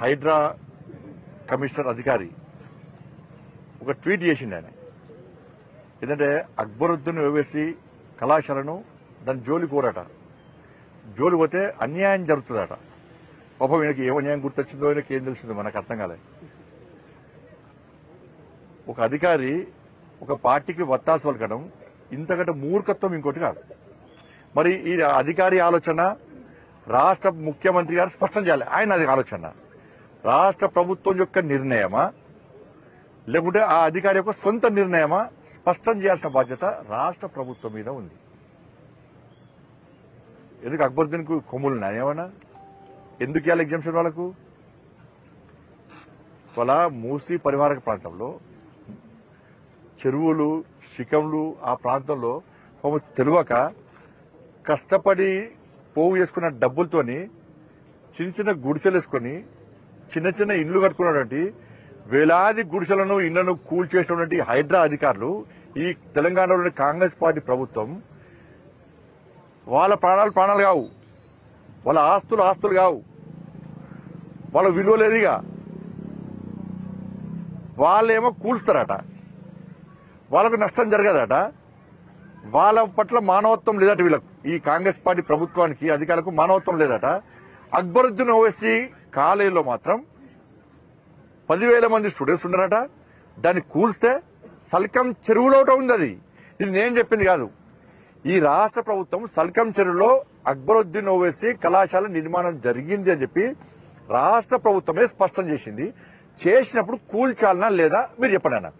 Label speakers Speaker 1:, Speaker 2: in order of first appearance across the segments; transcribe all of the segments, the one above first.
Speaker 1: Hydraa commissioner అధికారి ఒక tweet చేసిండు ఆయన. ఎందుకంటే అక్బరుద్దీన్ ఓవైసీ కళాశాలను దాని జోలి కోరట. జోలి పోతే అన్యాయం జరుగుతుందట. పాపం ఈయనకి ఏ అన్యాయం గుర్తొచ్చిందో ఈయనకి ఏం తెలిసిందో మనకు అర్థం కాలేదు. ఒక అధికారి ఒక పార్టీకి వత్తాసు పలకడం ఇంతకంటే మూర్ఖత్వం ఇంకోటి కాదు. మరి ఈ అధికారి ఆలోచన రాష్ట్ర ముఖ్యమంత్రి గారు స్పష్టం చేయాలి. ఆయన అది ఆలోచన రాష్ట్ర ప్రభుత్వం యొక్క నిర్ణయమా లేకుంటే ఆ అధికారి యొక్క సొంత నిర్ణయమా స్పష్టం చేయాల్సిన బాధ్యత రాష్ట్ర ప్రభుత్వం మీద ఉంది. ఎందుకు అక్బరుద్దీన్ కు కొమ్ములున్నాయి ఏమన్నా? ఎందుకు ఇవ్వాలి ఎగ్జామ్షన్ వాళ్ళకు? వాళ్ళ మూసీ పరివారక ప్రాంతంలో చెరువులు శిఖంలు ఆ ప్రాంతంలో తెలియక కష్టపడి పోగు చేసుకున్న డబ్బులతోని చిన్న చిన్న గుడిసెలు వేసుకుని చిన్న చిన్న ఇళ్లు కట్టుకున్నటువంటి వేలాది గుడిసెలను ఇళ్లను కూల్చేసినటువంటి హైడ్రా అధికారులు ఈ తెలంగాణలోని కాంగ్రెస్ పార్టీ ప్రభుత్వం వాళ్ళ ప్రాణాలు కావు, వాళ్ళ ఆస్తులు కావు, వాళ్ళ విలువ లేదుగా. వాళ్ళేమో కూల్స్తారట, వాళ్ళకు నష్టం జరగదట, వాళ్ళ పట్ల మానవత్వం లేదట. వీళ్ళకు ఈ కాంగ్రెస్ పార్టీ ప్రభుత్వానికి అధికారులకు మానవత్వం లేదట. అక్బరుద్దీన్ ఓవైసీ కాలేజీలో మాత్రం 10,000 మంది స్టూడెంట్స్ ఉన్నారట. దాన్ని కూల్స్తే సల్కం చెరువులో ఉంది. అది ఇది నేను చెప్పింది కాదు. ఈ రాష్ట్ర ప్రభుత్వం సల్కం చెరువులో అక్బరుద్దీన్ ఓవైసీ కళాశాల నిర్మాణం జరిగింది అని చెప్పి రాష్ట్ర ప్రభుత్వమే స్పష్టం చేసింది. చేసినప్పుడు కూల్చాలనా లేదా మీరు చెప్పండి అన్న.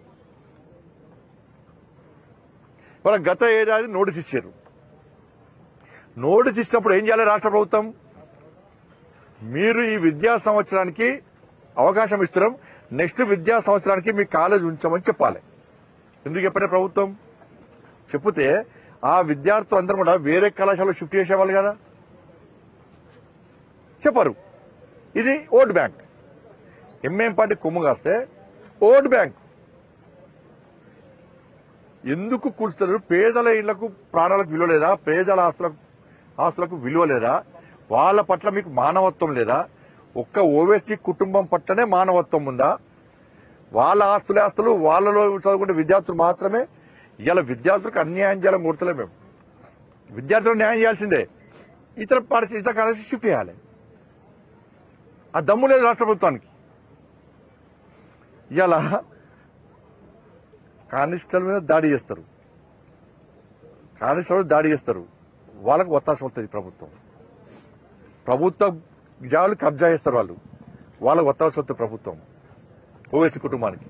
Speaker 1: వాళ్ళ గత ఏడాది నోటీస్ ఇచ్చారు. నోటీస్ ఇచ్చినప్పుడు ఏం చేయాలి రాష్ట్ర ప్రభుత్వం? మీరు ఈ విద్యా సంవత్సరానికి అవకాశం ఇస్తున్నాం, నెక్స్ట్ విద్యా సంవత్సరానికి మీ కాలేజ్ ఉంచమని చెప్పాలి. ఎందుకు చెప్పండి ప్రభుత్వం? చెప్తే ఆ విద్యార్థులందరూ కూడా వేరే కళాశాలలో షిఫ్ట్ చేసేవాళ్ళు కదా. చెప్పరు. ఇది ఓట్ బ్యాంక్. ఎంఏం పార్టీ కొమ్ము కాస్తే ఓట్ బ్యాంక్. ఎందుకు కూల్చుతారు? పేదల ఇళ్లకు ప్రాణాలకు విలువ లేదా? పేదల ఆస్తులకు విలువ లేదా? వాళ్ళ పట్ల మీకు మానవత్వం లేదా? ఒక్క ఓవైసీ కుటుంబం పట్లనే మానవత్వం ఉందా? వాళ్ళ ఆస్తులు వాళ్ళలో చదువుకునే విద్యార్థులు మాత్రమే. ఇలా విద్యార్థులకు అన్యాయం చేయాలని కోరుతలే మేము. విద్యార్థులకు న్యాయం చేయాల్సిందే. ఇతర కాలేజీ షిఫ్ట్ చేయాలి. ఆ దమ్ము లేదు రాష్ట్ర ప్రభుత్వానికి. ఇలా కానిస్టేబుల్ మీద దాడి చేస్తారు, వాళ్ళకు ఒత్తాస వస్తుంది ప్రభుత్వం. ప్రభుత్వ జాగాలు కబ్జా చేస్తారు వాళ్ళకు ఒత్తాస వస్తుంది ప్రభుత్వం. ఓవైసీ కుటుంబానికి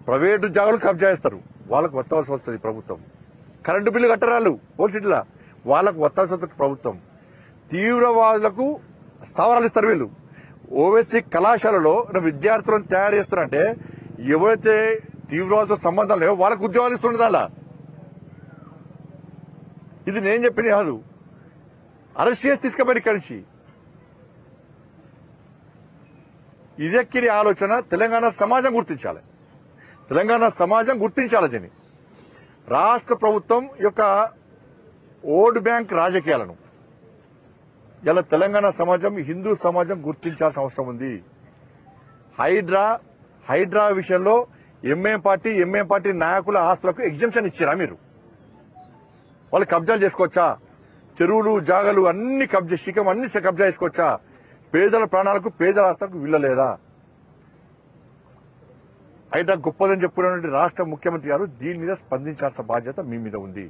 Speaker 1: ప్రైవేటు జాగాలు కబ్జా చేస్తారు, వాళ్ళకు ఒత్తాల్సి వస్తుంది ప్రభుత్వం. కరెంటు బిల్లు కట్టరాళ్ళు పోలీసులా, వాళ్ళకు ఒత్తాల్సి వస్తుంది ప్రభుత్వం. తీవ్రవాదులకు స్థావరాలు ఇస్తారు వీళ్ళు. ఓవైసీ కళాశాలలో విద్యార్థులను తయారు చేస్తారంటే ఎవరైతే తీవ్రవాదులతో సంబంధం లేవో వాళ్ళకు ఉద్యోగాలు ఇస్తుండదు. అలా ఇది నేను చెప్పింది కాదు. అరెస్ట్ చేసి తీసుకుపోయి ఇక్కడి నుంచి. ఇదెక్కిరి ఆలోచన తెలంగాణ సమాజం గుర్తించాలి. దీన్ని రాష్ట్ర ప్రభుత్వం యొక్క ఓట్ బ్యాంక్ రాజకీయాలను ఇలా తెలంగాణ సమాజం, హిందూ సమాజం గుర్తించాల్సిన అవసరం ఉంది. హైడ్రా విషయంలో ఎంఏం పార్టీ నాయకుల ఆస్తులకు ఎగ్జంప్షన్ ఇచ్చారా మీరు? వాళ్ళు కబ్జాలు చేసుకోవచ్చా? చెరువులు జాగలు అన్ని శిఖం అన్ని కబ్జా చేసుకోవచ్చా? పేదల ప్రాణాలకు పేదల ఆస్తులకు విలువలేదా? హైడ్రా గొప్పదని చెప్పుకున్నటువంటి రాష్ట్ర ముఖ్యమంత్రి గారు దీని మీద స్పందించాల్సిన బాధ్యత మీ మీద ఉంది.